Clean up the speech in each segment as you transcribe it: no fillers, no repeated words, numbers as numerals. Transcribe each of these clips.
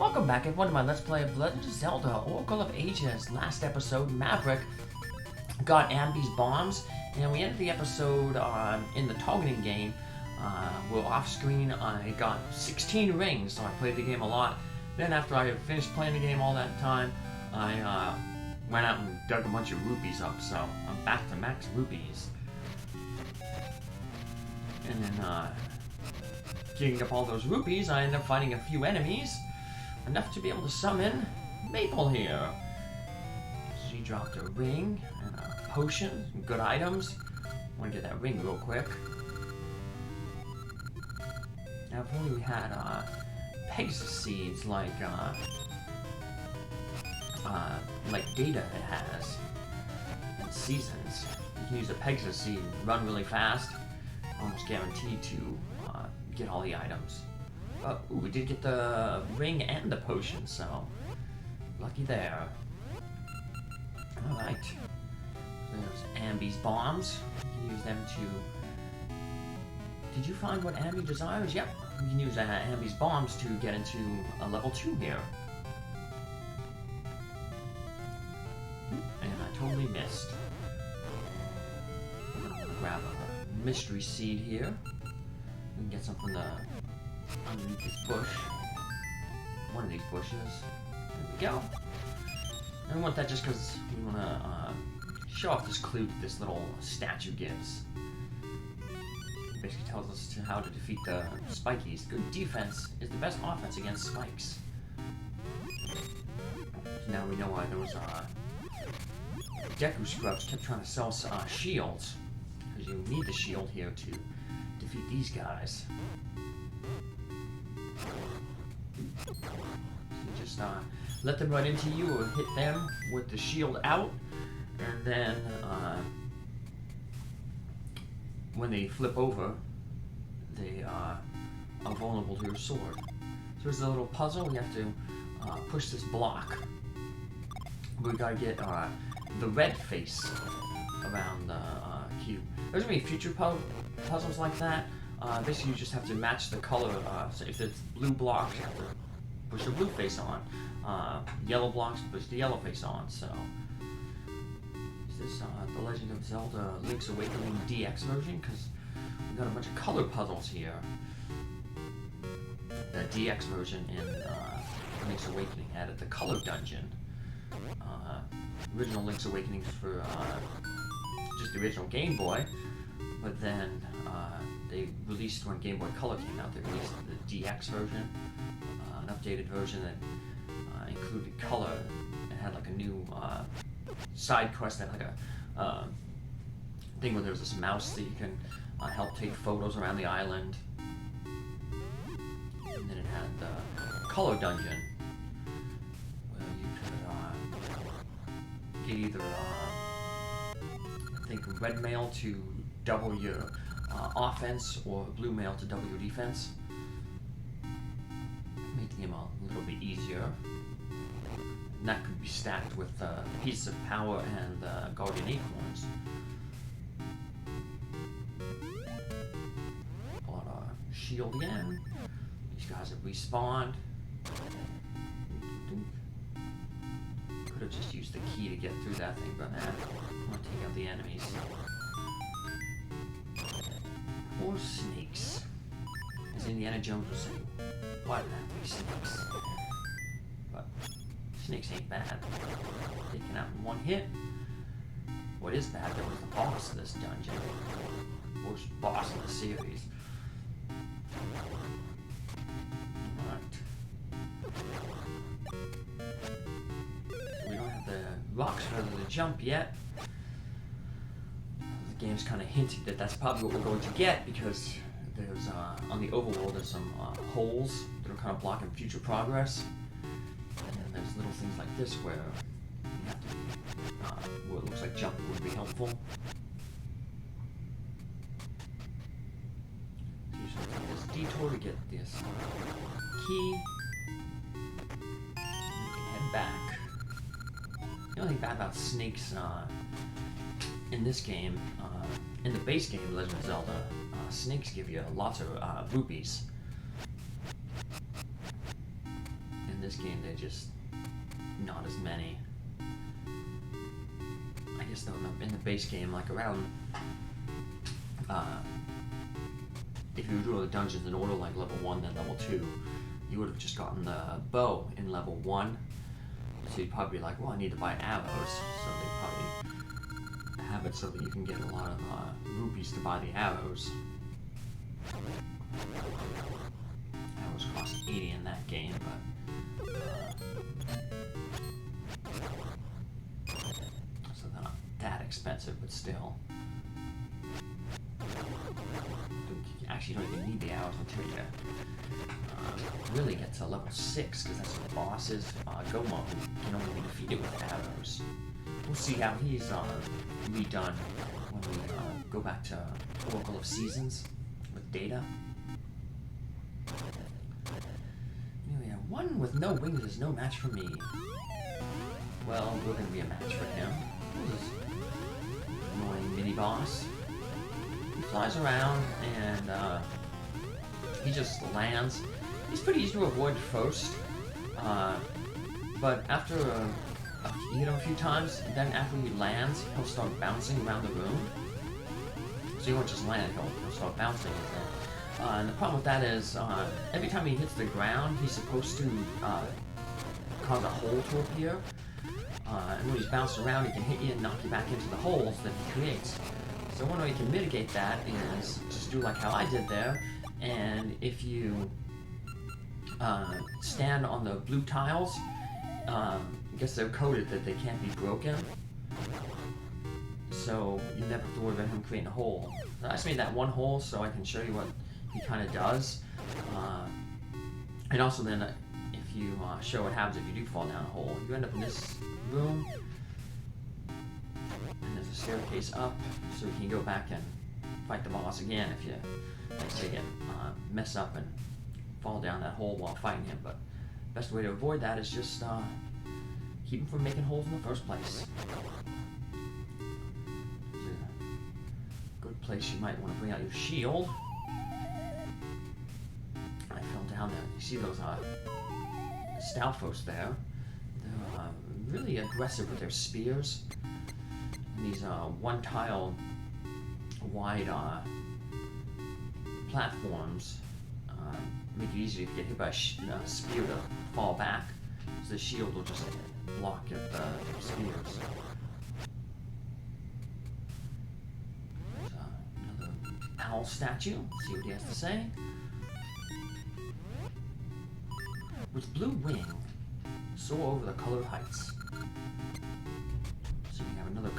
Welcome back everyone to my Let's Play of Legend of Zelda, Oracle of Ages. Last episode, Maverick got Ambi's bombs, and we ended the episode in the targeting game. We're off screen. I got 16 rings, so I played the game a lot. Then after I finished playing the game all that time, I went out and dug a bunch of rupees up, so I'm back to max rupees. And then digging up all those rupees, I ended up fighting a few enemies. Enough to be able to summon Maple here. She dropped a ring and a potion, some good items. I want to get that ring real quick. Now, if only we had Pegasus seeds like Data has and Seasons. You can use a Pegasus seed and run really fast. Almost guaranteed to get all the items. Oh, ooh, we did get the ring and the potion, so lucky there. Alright. There's Ambi's bombs. You can use them to... Did you find what Ambi desires? Yep. We can use Ambi's bombs to get into a level 2 here. And I totally missed. I'm gonna grab a mystery seed here. We can get some from the... underneath this bush. One of these bushes. There we go. And we want that just because we want to show off this clue that this little statue gives. It basically tells us how to defeat the spikies. Good defense is the best offense against spikes. So now we know why those Deku Scrubs kept trying to sell shields. Because you need the shield here to defeat these guys. So you just let them run into you or hit them with the shield out, and then when they flip over, they are vulnerable to your sword. So there's a little puzzle. We have to push this block. We gotta get the red face around the cube. There's gonna be future puzzles like that. Basically, you just have to match the color. So if it's blue blocks, you have to push the blue face on. Yellow blocks, push the yellow face on. So, is this the Legend of Zelda Link's Awakening DX version? Because we got a bunch of color puzzles here. The DX version in Link's Awakening added the color dungeon. Original Link's Awakening for just the original Game Boy, but then they released, when Game Boy Color came out, they released the DX version, an updated version that included color. It had like a new side quest that had like a thing where there was this mouse that you can help take photos around the island. And then it had the color dungeon, where you could get either, I think, red mail to double your offense or blue mail to double your defense. Make the game a little bit easier. And that could be stacked with pieces of power and guardian acorns. Pull out our shield again. These guys have respawned. Could have just used the key to get through that thing, but nah. I want to take out the enemies. Or snakes. As Indiana Jones was saying, why did that be snakes? But snakes ain't bad. Taken out in one hit. What is bad though is the boss of this dungeon. Worst boss in the series. Alright. We don't have the rocks for the jump yet. The game's kind of hinting that that's probably what we're going to get, because there's on the overworld there's some holes that are kind of blocking future progress, and then there's little things like this where you have to where it looks like jumping would be helpful. So you should take this detour to get this key, and you can head back. The only thing bad about snakes in this game, in the base game, Legend of Zelda, snakes give you lots of rupees. In this game, they're just not as many. I guess though in the base game, like around, if you were doing the dungeons in order, like level 1 then level 2, you would have just gotten the bow in level 1. So you'd probably be like, well, I need to buy arrows. So they probably have it so that you can get a lot of rupees to buy the arrows. Arrows cost 80 in that game, but so they're not that expensive, but still. Actually, you don't even need the arrows until you really get to level 6, because that's what the boss is. Goma can only be defeated with arrows. We'll see how he's redone when we go back to Oracle of Seasons with Data. Anyway, one with no wings is no match for me. Well, we're going to be a match for him. This annoying mini-boss. He flies around and he just lands. He's pretty easy to avoid at first, but after you hit him a few times, then after he lands, he'll start bouncing around the room. So he won't just land, he'll start bouncing. And the problem with that is, every time he hits the ground, he's supposed to cause a hole to appear. And when he's bouncing around, he can hit you and knock you back into the holes that he creates. So one way you can mitigate that is just do like how I did there, and if you stand on the blue tiles, I guess they're coded that they can't be broken, so you never have to worry about him creating a hole. I just made that one hole so I can show you what he kind of does, and also then if you show what happens if you do fall down a hole. You end up in this room, and there's a staircase up, so you can go back and fight the boss again if you, like say, get mess up and fall down that hole while fighting him. But best way to avoid that is just keep him from making holes in the first place. It's a good place you might want to bring out your shield. I fell down there. You see those Stalfos there? They're really aggressive with their spears. And these one tile wide platforms make it easier to get hit by a spear to fall back, so the shield will just block the spears. There's another owl statue. Let's see what he has to say. With blue wing, soar over the colored heights. So we have another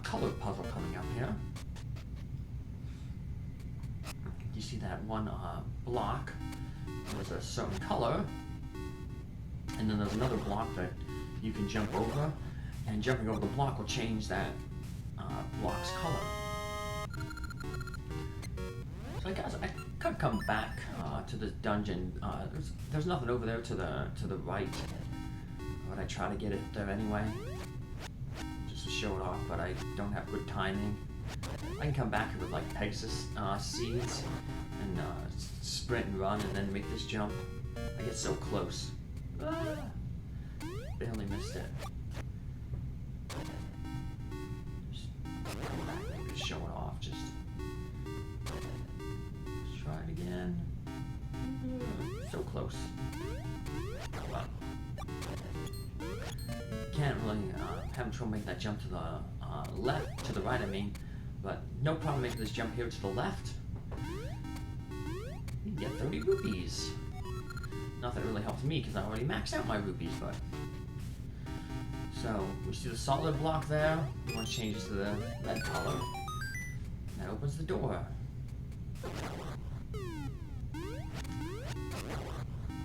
color puzzle coming up here. You see that one block with a certain color, and then there's another block that you can jump over, and jumping over the block will change that block's color. So I guess I could come back to the dungeon. There's nothing over there to the right, but I try to get it there anyway, just to show it off. But I don't have good timing. I can come back here with like Pegasus seeds and sprint and run and then make this jump. I get so close. Barely missed it. Just come back, maybe just show it off. Just try it again. So close. But can't really having trouble making that jump to the left, to the right. I mean. But no problem making this jump here to the left. You get 30 rupees. Not that it really helps me because I already maxed out my rupees, but. So, we see the solid block there. One changes to the red color. And that opens the door.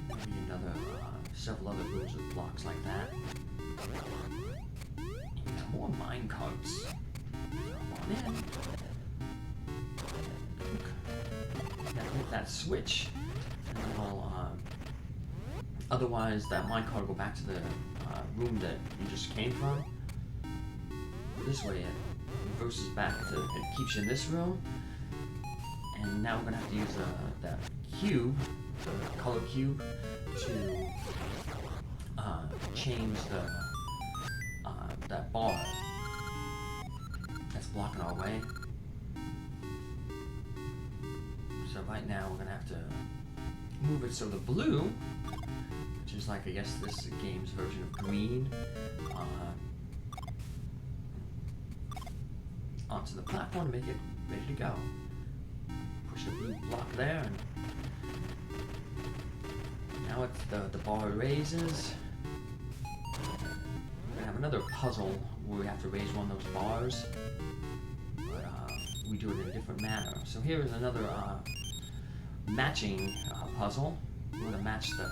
Maybe another, several other rooms with blocks like that. And more mine carts. In. Hit that switch, and it'll, otherwise that minecart will go back to the room that you just came from. This way it reverses back to, it keeps you in this room, and now we're going to have to use that cube, the color cube, to change that bar that's blocking our way. So right now we're gonna have to move it so the blue, which is like I guess this game's version of green, onto the platform to make it ready to go. Push the blue block there, and now it's the bar raises. We're gonna have another puzzle where we have to raise one of those bars, but we do it in a different manner. So here is another matching puzzle. We're gonna match the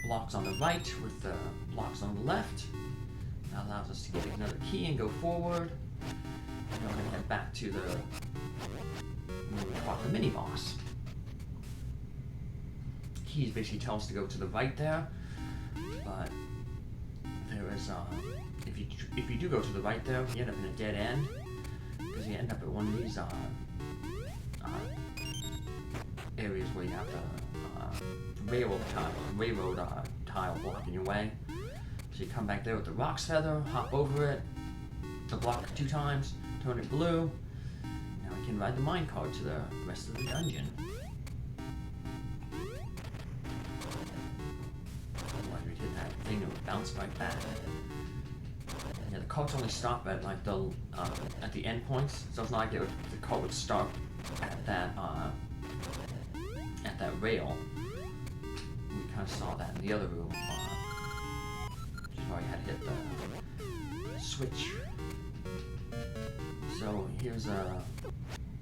blocks on the right with the blocks on the left. That allows us to get another key and go forward. And then we're gonna head back to where we fought the mini boss. Keys basically tell us to go to the right there, but there is if you do go to the right there, you end up in a dead end because you end up at one of these areas where you have the railroad tile blocking your way. So you come back there with the roc's feather, hop over it, the block 2 times, turn it blue. Now we can ride the minecart to the rest of the dungeon. Otherwise we'd hit that thing and it would bounce right back. Yeah, the carts only stop at like at the end points, so it's not like the cart would start at that rail. We kind of saw that in the other room, which is why you had to hit the switch. So here's a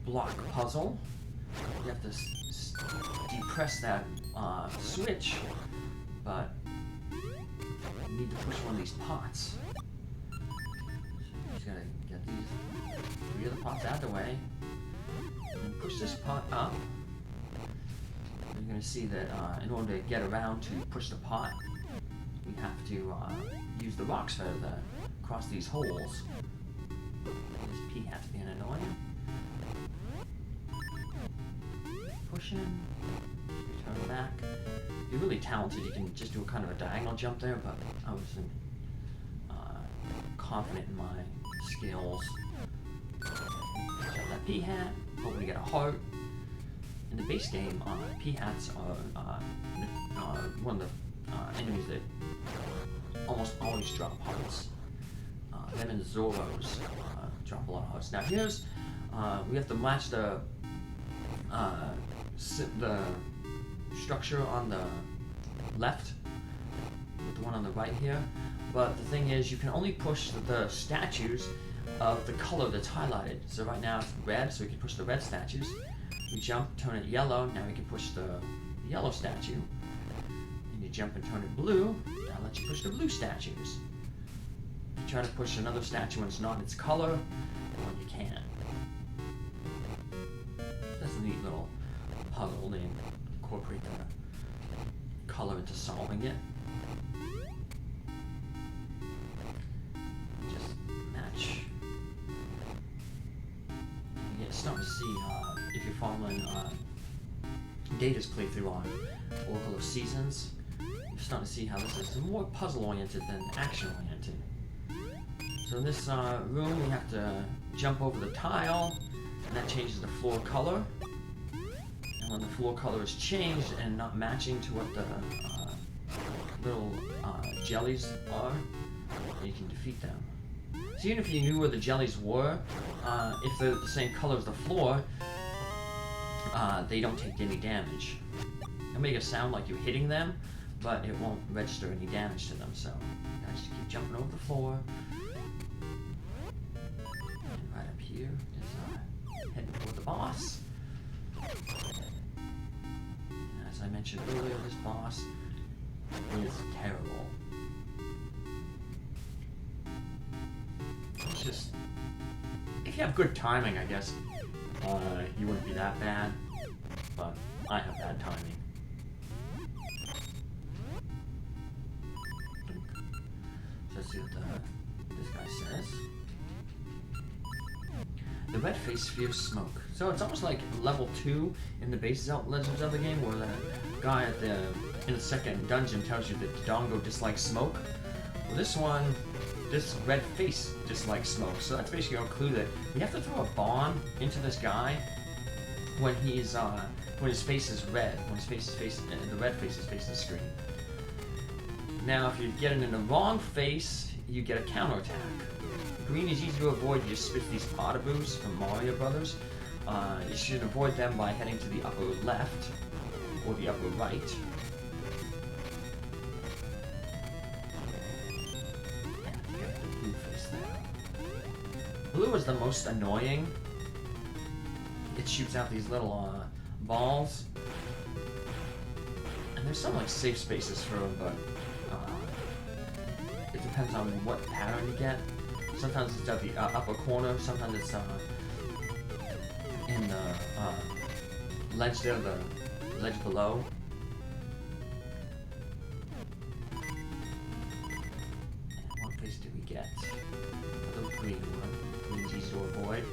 block puzzle. You have to depress that switch, but you need to push one of these pots. So you just gotta get these 3 of the pots out of the way, and push this pot up. You're going to see that in order to get around to push the pot, we have to use the roc's feather to cross these holes. This P-hat's being annoying. Pushing, turn back. If you're really talented, you can just do a kind of a diagonal jump there, but I wasn't confident in my skills. Jump that P-hat, hoping to get a heart. In the base game, P-hats are one of the enemies that almost always drop hearts. Them and Zoros drop a lot of hearts. Now here's, we have to match the structure on the left with the one on the right here. But the thing is, you can only push the statues of the color that's highlighted. So right now it's red, so we can push the red statues. We jump, turn it yellow, now we can push the yellow statue. And you jump and turn it blue, that'll let you push the blue statues. If you try to push another statue when it's not its color, well, you can't. That's a neat little puzzle. They incorporate the color into solving it. Just match. You're starting to see, if you're following Data's playthrough on Oracle of Seasons, you're starting to see how this is more puzzle-oriented than action-oriented. So in this room, we have to jump over the tile, and that changes the floor color. And when the floor color is changed and not matching to what the little jellies are, you can defeat them. So even if you knew where the jellies were, if they're the same color as the floor, they don't take any damage. It'll make it sound like you're hitting them, but it won't register any damage to them, so I just keep jumping over the floor. And right up here is heading toward the boss. And as I mentioned earlier, this boss is terrible. It's just, if you have good timing, I guess, you wouldn't be that bad, but I have bad timing. So let's see what this guy says. The red face fears smoke. So it's almost like level 2 in the base Legend of Zelda game, where the guy in the second dungeon tells you that Dongo dislikes smoke. Well, this red face dislikes smoke, so that's basically our clue that we have to throw a bomb into this guy when he's when his face is red, when his face is facing, the red face is facing the screen. Now, if you get it in the wrong face, you get a counterattack. Green is easy to avoid. You just spit these potaboos from Mario Brothers. You should avoid them by heading to the upper left or the upper right. Blue face there. Blue is the most annoying. It shoots out these little balls, and there's some like safe spaces for them, but it depends on what pattern you get. Sometimes it's at the upper corner, sometimes it's in the ledge there, the ledge below. And what face did we get? Another green one. Green's easy to avoid.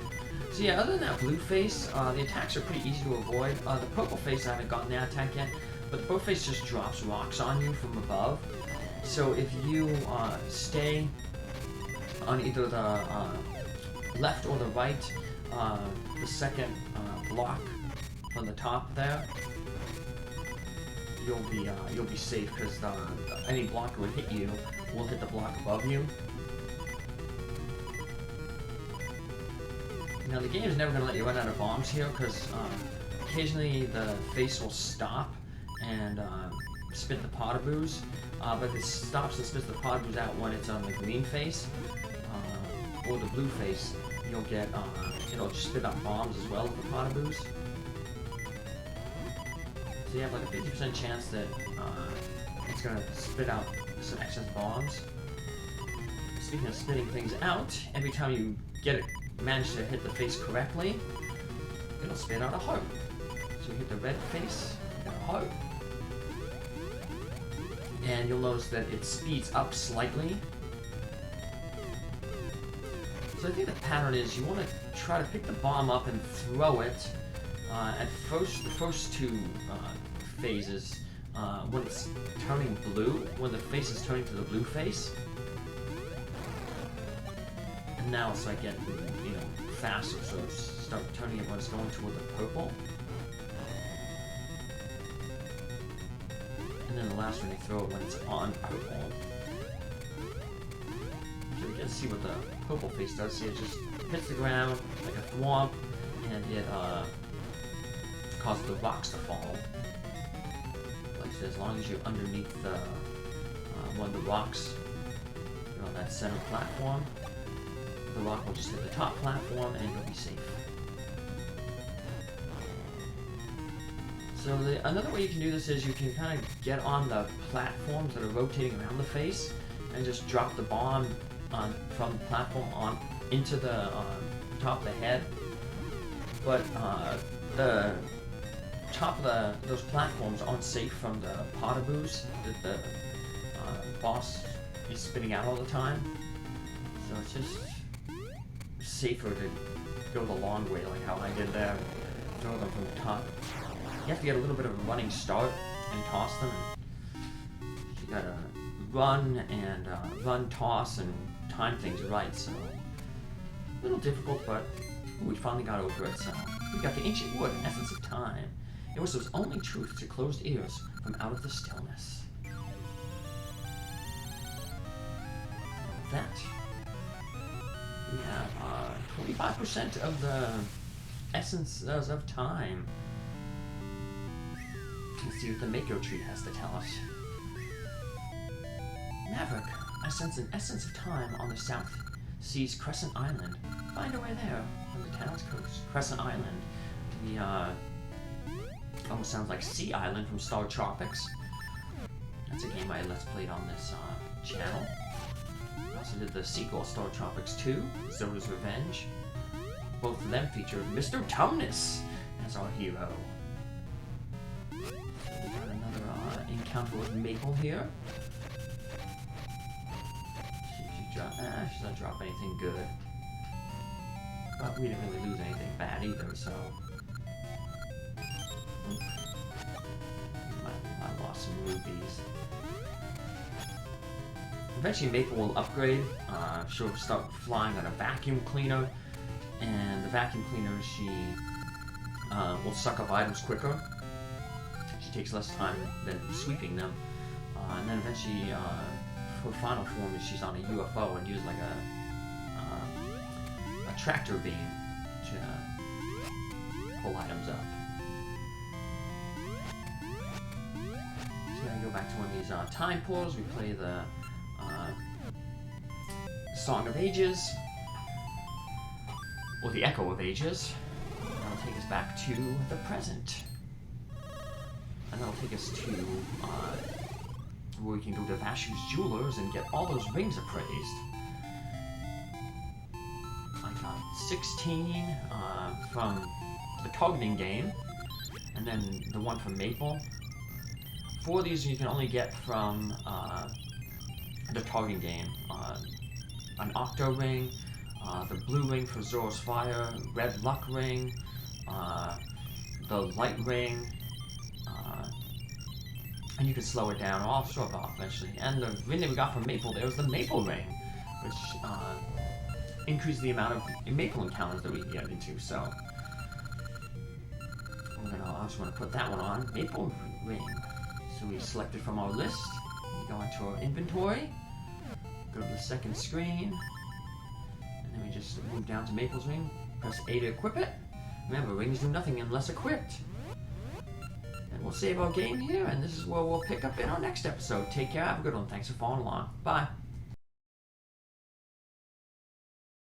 So yeah, other than that blue face, the attacks are pretty easy to avoid. The purple face, I haven't gotten that attack yet, but the purple face just drops rocks on you from above. So if you stay on either the left or the right, the second block from the top there, you'll be safe, because any block that would hit you will hit the block above you. Now the game is never going to let you run out of bombs here, because occasionally the face will stop and spit the potaboos, but it stops and spits the potaboos out when it's on the green face or the blue face. You'll get it'll just spit out bombs as well as the potaboos. So you have like a 50% chance that it's going to spit out some excess bombs. Speaking of spitting things out, every time you manage to hit the face correctly, it'll spit out a heart. So you hit the red face, you got a heart. And you'll notice that it speeds up slightly. So I think the pattern is you want to try to pick the bomb up and throw it at the first two phases when it's turning blue, when the face is turning to the blue face. And now it's like getting, faster, so start turning it when it's going toward the purple. And then the last one you throw it when it's on purple. So you can see what the purple face does. See, it just hits the ground like a thwomp, and it causes the rocks to fall. Like I said, as long as you're underneath the one of the rocks, you're on that center platform, the rock will just hit the top platform and you'll be safe. So another way you can do this is you can kind of get on the platforms that are rotating around the face and just drop the bomb from the platform on into the top of the head. But the top of those platforms aren't safe from the potaboos that the boss is spitting out all the time. So it's just safer to go the long way, like how I did there. Throw them from the top. You have to get a little bit of a running start and toss them. And you gotta run, toss, and time things right. So a little difficult, but we finally got over it. So we got the ancient wood, essence of time. It was those only truth to closed ears from out of the stillness. And with that, we have 25% of the essence of time. Let's see what the Mako tree has to tell us. Maverick, I sense an essence of time on the South Sea's Crescent Island. Find a way there, on the town's coast. Crescent Island. The, almost sounds like Sea Island from Star Tropics. That's a game I Let's Played on this channel. I also did the sequel, Star Tropics 2, Zelda's Revenge. Both of them featured Mr. Tumnus as our hero. We got another encounter with Maple here. She doesn't drop anything good. But we didn't really lose anything bad either, so... I lost some rubies. eventually Maple will upgrade. She'll start flying on a vacuum cleaner, and the vacuum cleaner, she will suck up items quicker. She takes less time than sweeping them. And then eventually, her final form is she's on a UFO and uses like a tractor beam to pull items up. So gonna go back to one of these time portals. We play the Song of Ages, or the Echo of Ages. That'll take us back to the present. And that'll take us to where we can go to Vashu's Jewelers and get all those rings appraised. I got 16 from the targeting game, and then the one from Maple. 4 of these you can only get from the targeting game. An Octo Ring, the blue ring for Zora's Fire, red luck ring, the light ring, and you can slow it down, or I'll show it off eventually. And the ring that we got from Maple there was the Maple ring, which increases the amount of Maple encounters that we can get into. So I just want to put that one on, Maple ring. So we select it from our list, we go into our inventory, go to the second screen, and then we just move down to Maple's ring, press A to equip it. Remember, rings do nothing unless equipped. And we'll save our game here, and this is where we'll pick up in our next episode. Take care, have a good one, thanks for following along, bye.